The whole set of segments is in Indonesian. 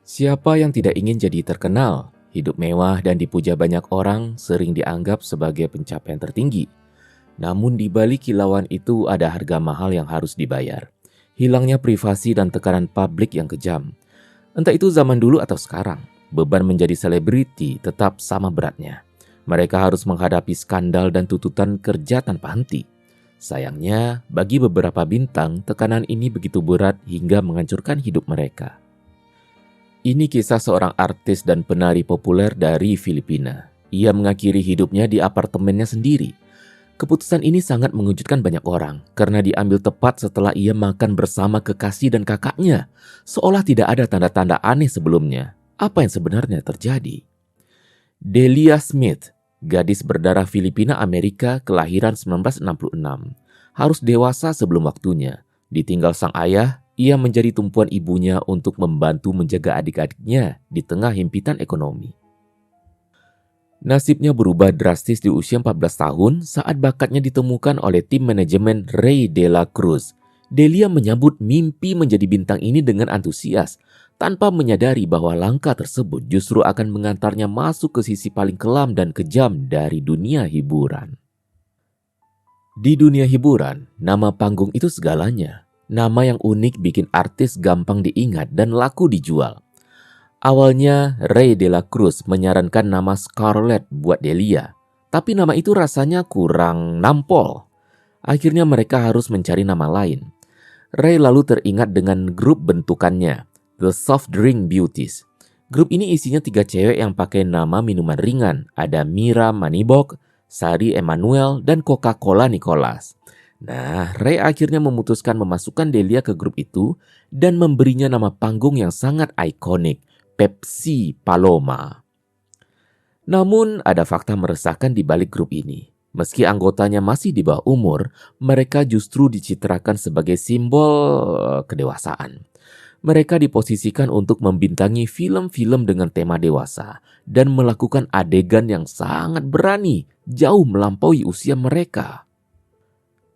Siapa yang tidak ingin jadi terkenal? Hidup mewah dan dipuja banyak orang sering dianggap sebagai pencapaian tertinggi. Namun di balik kilauan itu ada harga mahal yang harus dibayar. Hilangnya privasi dan tekanan publik yang kejam. Entah itu zaman dulu atau sekarang, beban menjadi selebriti tetap sama beratnya. Mereka harus menghadapi skandal dan tuntutan kerja tanpa henti. Sayangnya, bagi beberapa bintang, tekanan ini begitu berat hingga menghancurkan hidup mereka. Ini kisah seorang artis dan penari populer dari Filipina. Ia mengakhiri hidupnya di apartemennya sendiri. Keputusan ini sangat mengejutkan banyak orang karena diambil tepat setelah ia makan bersama kekasih dan kakaknya. Seolah tidak ada tanda-tanda aneh sebelumnya. Apa yang sebenarnya terjadi? Delia Smith, gadis berdarah Filipina Amerika kelahiran 1966, harus dewasa sebelum waktunya. Ditinggal sang ayah, ia menjadi tumpuan ibunya untuk membantu menjaga adik-adiknya di tengah himpitan ekonomi. Nasibnya berubah drastis di usia 14 tahun saat bakatnya ditemukan oleh tim manajemen Rey de la Cruz. Delia menyambut mimpi menjadi bintang ini dengan antusias, tanpa menyadari bahwa langkah tersebut justru akan mengantarnya masuk ke sisi paling kelam dan kejam dari dunia hiburan. Di dunia hiburan, nama panggung itu segalanya. Nama yang unik bikin artis gampang diingat dan laku dijual. Awalnya, Rey de la Cruz menyarankan nama Scarlett buat Delia. Tapi nama itu rasanya kurang nampol. Akhirnya mereka harus mencari nama lain. Rey lalu teringat dengan grup bentukannya, The Soft Drink Beauties. Grup ini isinya 3 cewek yang pakai nama minuman ringan. Ada Mira Manibok, Sari Emmanuel, dan Coca-Cola Nicholas. Nah, Rey akhirnya memutuskan memasukkan Delia ke grup itu dan memberinya nama panggung yang sangat ikonik, Pepsi Paloma. Namun, ada fakta meresahkan di balik grup ini. Meski anggotanya masih di bawah umur, mereka justru dicitrakan sebagai simbol kedewasaan. Mereka diposisikan untuk membintangi film-film dengan tema dewasa dan melakukan adegan yang sangat berani, jauh melampaui usia mereka.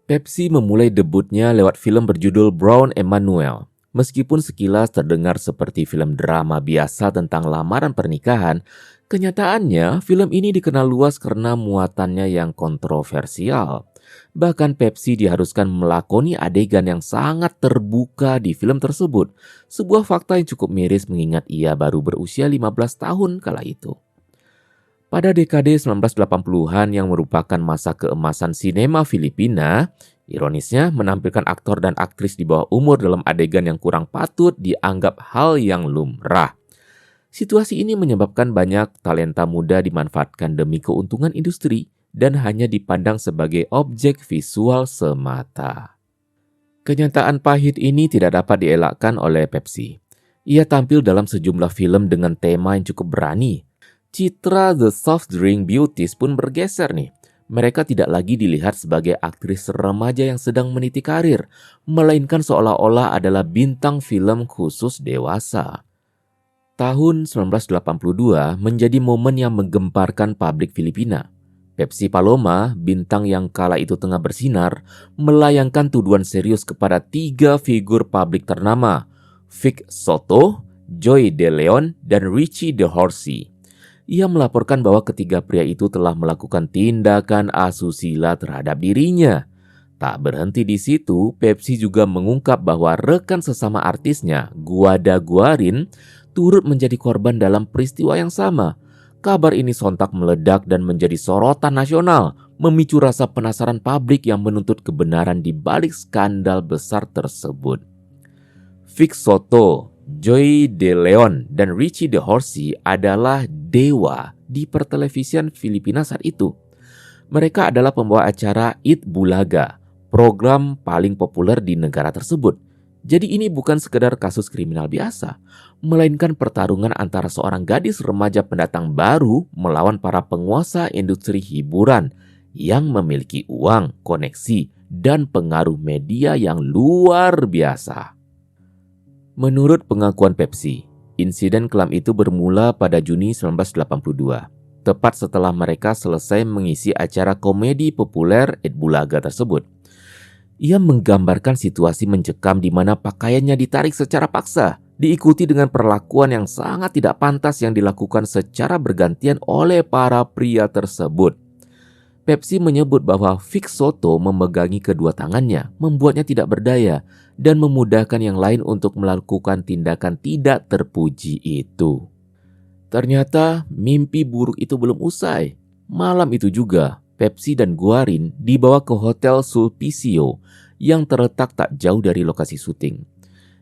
Pepsi memulai debutnya lewat film berjudul Brown Emmanuel. Meskipun sekilas terdengar seperti film drama biasa tentang lamaran pernikahan, kenyataannya film ini dikenal luas karena muatannya yang kontroversial. Bahkan Pepsi diharuskan melakoni adegan yang sangat terbuka di film tersebut. Sebuah fakta yang cukup miris mengingat ia baru berusia 15 tahun kala itu. Pada dekade 1980-an yang merupakan masa keemasan sinema Filipina, ironisnya menampilkan aktor dan aktris di bawah umur dalam adegan yang kurang patut dianggap hal yang lumrah. Situasi ini menyebabkan banyak talenta muda dimanfaatkan demi keuntungan industri dan hanya dipandang sebagai objek visual semata. Kenyataan pahit ini tidak dapat dielakkan oleh Pepsi. Ia tampil dalam sejumlah film dengan tema yang cukup berani. Citra The Soft Drink Beauties pun bergeser nih. Mereka tidak lagi dilihat sebagai aktris remaja yang sedang meniti karir, melainkan seolah-olah adalah bintang film khusus dewasa. Tahun 1982 menjadi momen yang menggemparkan publik Filipina. Pepsi Paloma, bintang yang kala itu tengah bersinar, melayangkan tuduhan serius kepada 3 figur publik ternama, Vic Soto, Joy De Leon, dan Richie De Horsey. Ia melaporkan bahwa ketiga pria itu telah melakukan tindakan asusila terhadap dirinya. Tak berhenti di situ, Pepsi juga mengungkap bahwa rekan sesama artisnya, Guada Guarin, turut menjadi korban dalam peristiwa yang sama. Kabar ini sontak meledak dan menjadi sorotan nasional, memicu rasa penasaran publik yang menuntut kebenaran di balik skandal besar tersebut. Vic Soto, Joy De Leon, dan Richie De Horsey adalah dewa di pertelevisian Filipina saat itu. Mereka adalah pembawa acara Eat Bulaga, program paling populer di negara tersebut. Jadi ini bukan sekedar kasus kriminal biasa, melainkan pertarungan antara seorang gadis remaja pendatang baru melawan para penguasa industri hiburan yang memiliki uang, koneksi, dan pengaruh media yang luar biasa. Menurut pengakuan Pepsi, insiden kelam itu bermula pada Juni 1982, tepat setelah mereka selesai mengisi acara komedi populer Eat Bulaga tersebut. Ia menggambarkan situasi mencekam di mana pakaiannya ditarik secara paksa diikuti dengan perlakuan yang sangat tidak pantas yang dilakukan secara bergantian oleh para pria tersebut. Pepsi menyebut bahwa Vic Soto memegangi kedua tangannya, membuatnya tidak berdaya, dan memudahkan yang lain untuk melakukan tindakan tidak terpuji itu. Ternyata mimpi buruk itu belum usai. Malam itu juga, Pepsi dan Guarin dibawa ke Hotel Sulpicio yang terletak tak jauh dari lokasi syuting.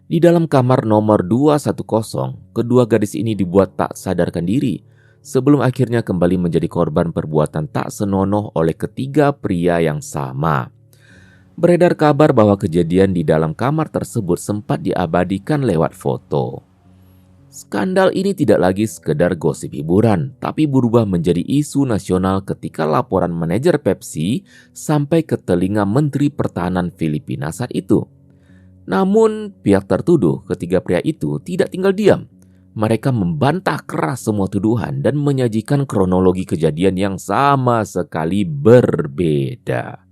Di dalam kamar nomor 210, kedua gadis ini dibuat tak sadarkan diri sebelum akhirnya kembali menjadi korban perbuatan tak senonoh oleh ketiga pria yang sama. Beredar kabar bahwa kejadian di dalam kamar tersebut sempat diabadikan lewat foto. Skandal ini tidak lagi sekedar gosip hiburan, tapi berubah menjadi isu nasional ketika laporan manajer Pepsi sampai ke telinga Menteri Pertahanan Filipina saat itu. Namun, pihak tertuduh ketiga pria itu tidak tinggal diam. Mereka membantah keras semua tuduhan dan menyajikan kronologi kejadian yang sama sekali berbeda.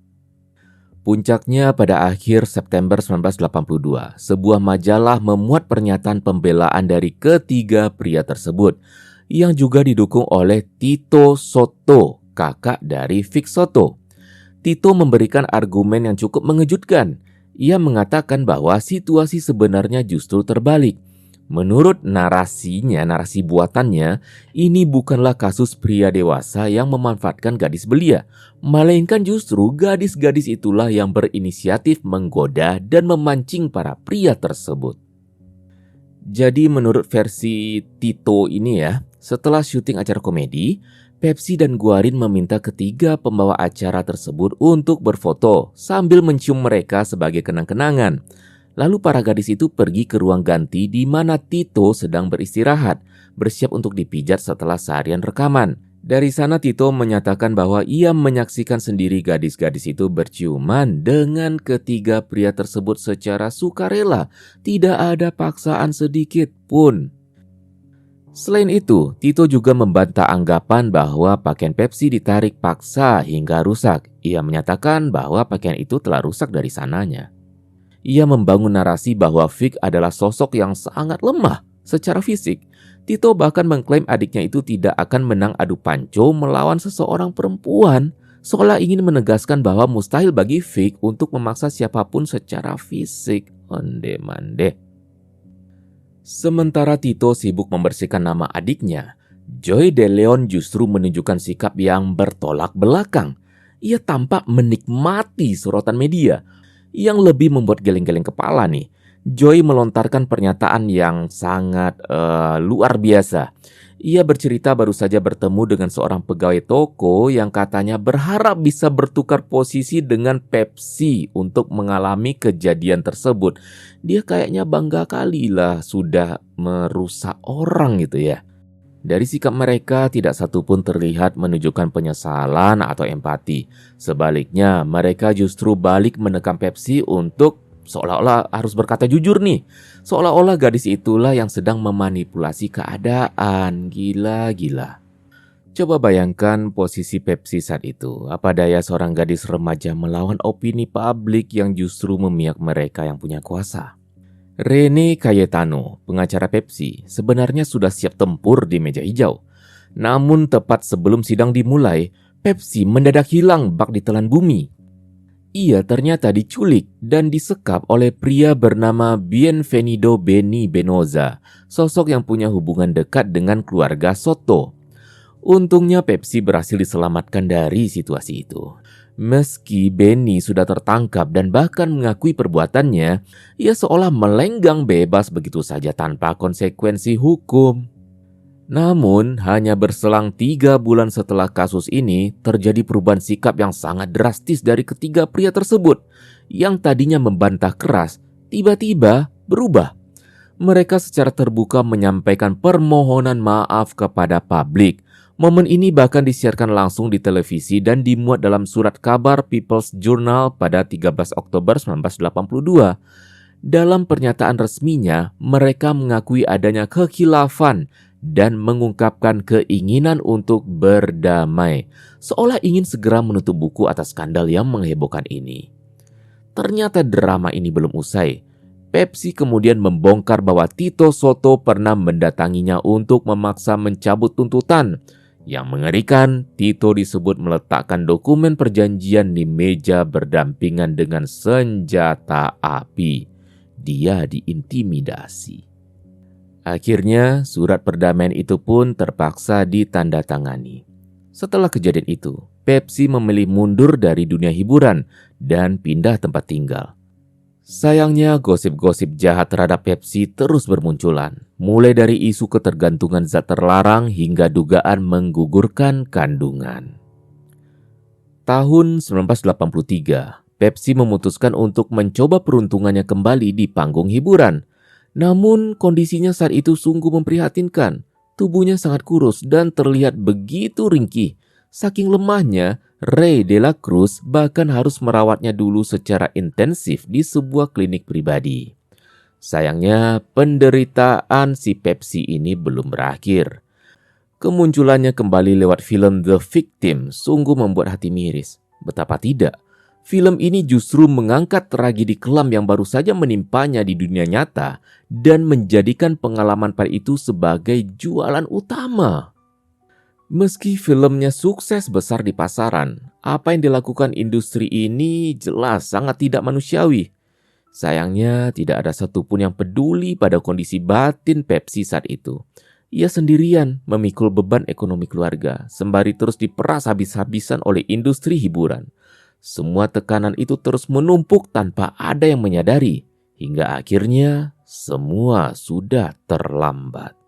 Puncaknya pada akhir September 1982, sebuah majalah memuat pernyataan pembelaan dari ketiga pria tersebut yang juga didukung oleh Tito Soto, kakak dari Vic Soto. Tito memberikan argumen yang cukup mengejutkan. Ia mengatakan bahwa situasi sebenarnya justru terbalik. Menurut narasi buatannya, ini bukanlah kasus pria dewasa yang memanfaatkan gadis belia, melainkan justru gadis-gadis itulah yang berinisiatif menggoda dan memancing para pria tersebut. Jadi menurut versi Tito ini ya, setelah syuting acara komedi, Pepsi dan Guarin meminta ketiga pembawa acara tersebut untuk berfoto sambil mencium mereka sebagai kenang-kenangan. Lalu para gadis itu pergi ke ruang ganti di mana Tito sedang beristirahat, bersiap untuk dipijat setelah seharian rekaman. Dari sana Tito menyatakan bahwa ia menyaksikan sendiri gadis-gadis itu berciuman dengan ketiga pria tersebut secara sukarela, tidak ada paksaan sedikit pun. Selain itu, Tito juga membantah anggapan bahwa pakaian Pepsi ditarik paksa hingga rusak. Ia menyatakan bahwa pakaian itu telah rusak dari sananya. Ia membangun narasi bahwa Vic adalah sosok yang sangat lemah secara fisik. Tito bahkan mengklaim adiknya itu tidak akan menang adu panco melawan seseorang perempuan, seolah ingin menegaskan bahwa mustahil bagi Vic untuk memaksa siapapun secara fisik. Onde-mande. Sementara Tito sibuk membersihkan nama adiknya, Joy De Leon justru menunjukkan sikap yang bertolak belakang. Ia tampak menikmati sorotan media. Yang lebih membuat geleng-geleng kepala nih, Joy melontarkan pernyataan yang sangat luar biasa. Ia bercerita baru saja bertemu dengan seorang pegawai toko yang katanya berharap bisa bertukar posisi dengan Pepsi untuk mengalami kejadian tersebut. Dia kayaknya bangga kali lah sudah merusak orang gitu ya. Dari sikap mereka tidak satupun terlihat menunjukkan penyesalan atau empati. Sebaliknya mereka justru balik menekan Pepsi untuk seolah-olah harus berkata jujur nih. Seolah-olah gadis itulah yang sedang memanipulasi keadaan. Gila. Coba bayangkan posisi Pepsi saat itu. Apa daya seorang gadis remaja melawan opini publik yang justru memihak mereka yang punya kuasa. Rene Cayetano, pengacara Pepsi, sebenarnya sudah siap tempur di meja hijau. Namun tepat sebelum sidang dimulai, Pepsi mendadak hilang bak ditelan bumi. Ia ternyata diculik dan disekap oleh pria bernama Bienvenido Benny Benoza, sosok yang punya hubungan dekat dengan keluarga Soto. Untungnya Pepsi berhasil diselamatkan dari situasi itu. Meski Benny sudah tertangkap dan bahkan mengakui perbuatannya, ia seolah melenggang bebas begitu saja tanpa konsekuensi hukum. Namun, hanya berselang 3 bulan setelah kasus ini, terjadi perubahan sikap yang sangat drastis dari ketiga pria tersebut. Yang tadinya membantah keras, tiba-tiba berubah. Mereka secara terbuka menyampaikan permohonan maaf kepada publik. Momen ini bahkan disiarkan langsung di televisi dan dimuat dalam surat kabar People's Journal pada 13 Oktober 1982. Dalam pernyataan resminya, mereka mengakui adanya kekhilafan dan mengungkapkan keinginan untuk berdamai, seolah ingin segera menutup buku atas skandal yang menghebohkan ini. Ternyata drama ini belum usai. Pepsi kemudian membongkar bahwa Tito Soto pernah mendatanginya untuk memaksa mencabut tuntutan. Yang mengerikan, Tito disebut meletakkan dokumen perjanjian di meja berdampingan dengan senjata api. Dia diintimidasi. Akhirnya, surat perdamaian itu pun terpaksa ditandatangani. Setelah kejadian itu, Pepsi memilih mundur dari dunia hiburan dan pindah tempat tinggal. Sayangnya, gosip-gosip jahat terhadap Pepsi terus bermunculan, mulai dari isu ketergantungan zat terlarang hingga dugaan menggugurkan kandungan. Tahun 1983, Pepsi memutuskan untuk mencoba peruntungannya kembali di panggung hiburan. Namun, kondisinya saat itu sungguh memprihatinkan. Tubuhnya sangat kurus dan terlihat begitu ringkih. Saking lemahnya, Ray de la Cruz bahkan harus merawatnya dulu secara intensif di sebuah klinik pribadi. Sayangnya, penderitaan si Pepsi ini belum berakhir. Kemunculannya kembali lewat film The Victim sungguh membuat hati miris. Betapa tidak, film ini justru mengangkat tragedi kelam yang baru saja menimpanya di dunia nyata dan menjadikan pengalaman pada itu sebagai jualan utama. Meski filmnya sukses besar di pasaran, apa yang dilakukan industri ini jelas sangat tidak manusiawi. Sayangnya tidak ada satupun yang peduli pada kondisi batin Pepsi saat itu. Ia sendirian memikul beban ekonomi keluarga, sembari terus diperas habis-habisan oleh industri hiburan. Semua tekanan itu terus menumpuk tanpa ada yang menyadari, hingga akhirnya semua sudah terlambat.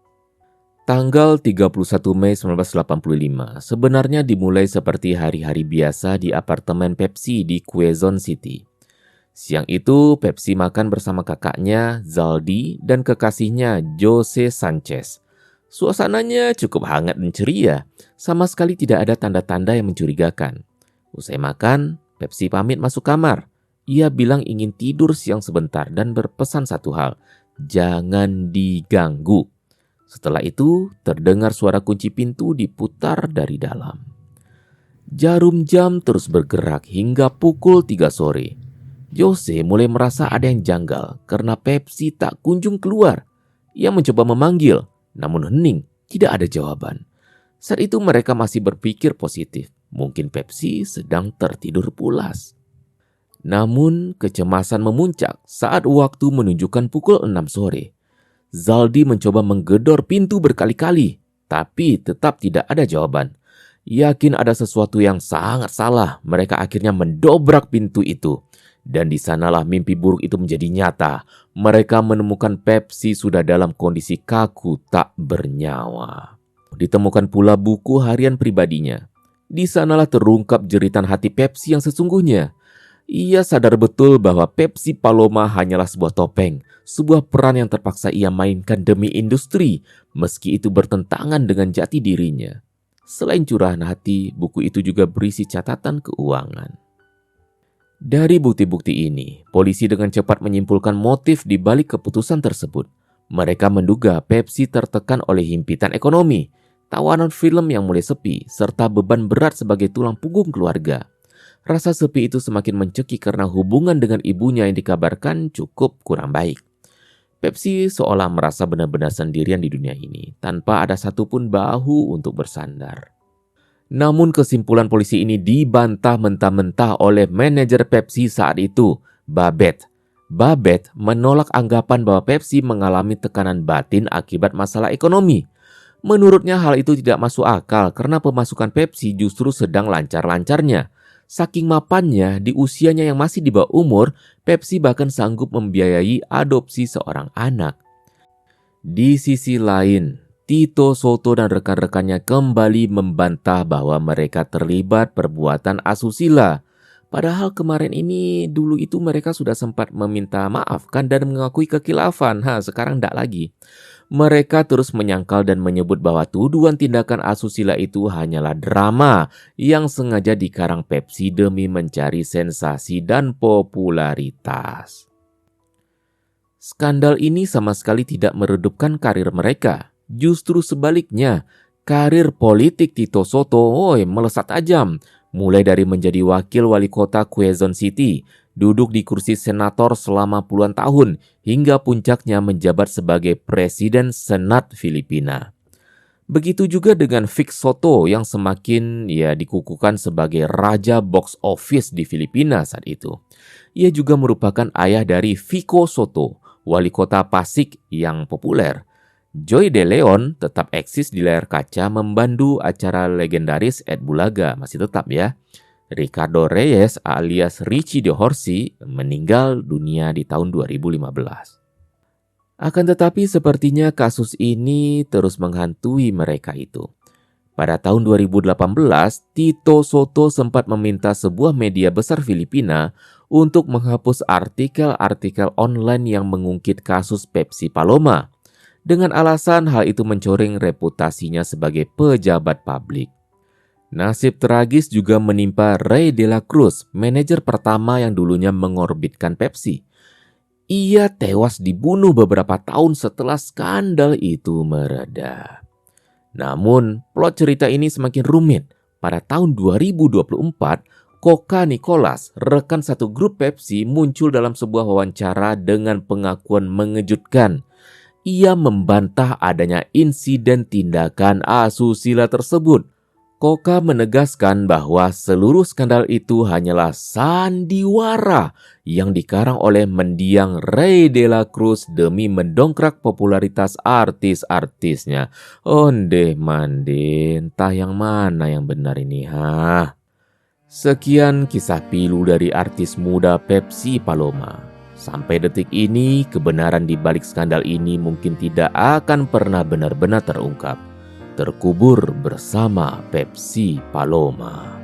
Tanggal 31 Mei 1985 sebenarnya dimulai seperti hari-hari biasa di apartemen Pepsi di Quezon City. Siang itu Pepsi makan bersama kakaknya Zaldi dan kekasihnya Jose Sanchez. Suasananya cukup hangat dan ceria, sama sekali tidak ada tanda-tanda yang mencurigakan. Usai makan, Pepsi pamit masuk kamar. Ia bilang ingin tidur siang sebentar dan berpesan satu hal, jangan diganggu. Setelah itu, terdengar suara kunci pintu diputar dari dalam. Jarum jam terus bergerak hingga pukul 3 sore. Jose mulai merasa ada yang janggal karena Pepsi tak kunjung keluar. Ia mencoba memanggil, namun hening, tidak ada jawaban. Saat itu mereka masih berpikir positif. Mungkin Pepsi sedang tertidur pulas. Namun, kecemasan memuncak saat waktu menunjukkan pukul 6 sore. Zaldi mencoba menggedor pintu berkali-kali, tapi tetap tidak ada jawaban. Yakin ada sesuatu yang sangat salah, mereka akhirnya mendobrak pintu itu. Dan di sanalah mimpi buruk itu menjadi nyata. Mereka menemukan Pepsi sudah dalam kondisi kaku tak bernyawa. Ditemukan pula buku harian pribadinya. Di sanalah terungkap jeritan hati Pepsi yang sesungguhnya. Ia sadar betul bahwa Pepsi Paloma hanyalah sebuah topeng, sebuah peran yang terpaksa ia mainkan demi industri, meski itu bertentangan dengan jati dirinya. Selain curahan hati, buku itu juga berisi catatan keuangan. Dari bukti-bukti ini, polisi dengan cepat menyimpulkan motif di balik keputusan tersebut. Mereka menduga Pepsi tertekan oleh himpitan ekonomi, tawanan film yang mulai sepi, serta beban berat sebagai tulang punggung keluarga. Rasa sepi itu semakin mencekik karena hubungan dengan ibunya yang dikabarkan cukup kurang baik. Pepsi seolah merasa benar-benar sendirian di dunia ini, tanpa ada satupun bahu untuk bersandar. Namun kesimpulan polisi ini dibantah mentah-mentah oleh manajer Pepsi saat itu, Babette. Babette menolak anggapan bahwa Pepsi mengalami tekanan batin akibat masalah ekonomi. Menurutnya hal itu tidak masuk akal karena pemasukan Pepsi justru sedang lancar-lancarnya. Saking mapannya, di usianya yang masih di bawah umur, Pepsi bahkan sanggup membiayai adopsi seorang anak. Di sisi lain, Tito Soto dan rekan-rekannya kembali membantah bahwa mereka terlibat perbuatan asusila. Padahal kemarin ini, dulu itu mereka sudah sempat meminta maaf kan dan mengakui kekilafan. Sekarang tidak lagi. Mereka terus menyangkal dan menyebut bahwa tuduhan tindakan asusila itu hanyalah drama yang sengaja dikarang Pepsi demi mencari sensasi dan popularitas. Skandal ini sama sekali tidak meredupkan karir mereka. Justru sebaliknya, karir politik Tito Soto melesat tajam. Mulai dari menjadi wakil wali kota Quezon City, duduk di kursi senator selama puluhan tahun, hingga puncaknya menjabat sebagai Presiden Senat Filipina. Begitu juga dengan Vic Soto yang semakin dikukuhkan sebagai raja box office di Filipina saat itu. Ia juga merupakan ayah dari Vico Soto, wali kota Pasig yang populer. Joy De Leon tetap eksis di layar kaca membantu acara legendaris Ed Bulaga, masih tetap ya. Ricardo Reyes alias Richie De Horsey meninggal dunia di tahun 2015. Akan tetapi sepertinya kasus ini terus menghantui mereka itu. Pada tahun 2018, Tito Soto sempat meminta sebuah media besar Filipina untuk menghapus artikel-artikel online yang mengungkit kasus Pepsi Paloma, dengan alasan hal itu mencoreng reputasinya sebagai pejabat publik. Nasib tragis juga menimpa Rey de la Cruz, manajer pertama yang dulunya mengorbitkan Pepsi. Ia tewas dibunuh beberapa tahun setelah skandal itu mereda. Namun, plot cerita ini semakin rumit. Pada tahun 2024, Coca Nicolas, rekan satu grup Pepsi, muncul dalam sebuah wawancara dengan pengakuan mengejutkan. Ia membantah adanya insiden tindakan asusila tersebut. Coca menegaskan bahwa seluruh skandal itu hanyalah sandiwara yang dikarang oleh mendiang Rey de la Cruz demi mendongkrak popularitas artis-artisnya. Onde-mande, entah yang mana yang benar ini, Sekian kisah pilu dari artis muda Pepsi Paloma. Sampai detik ini, kebenaran di balik skandal ini mungkin tidak akan pernah benar-benar terungkap. Terkubur bersama Pepsi Paloma.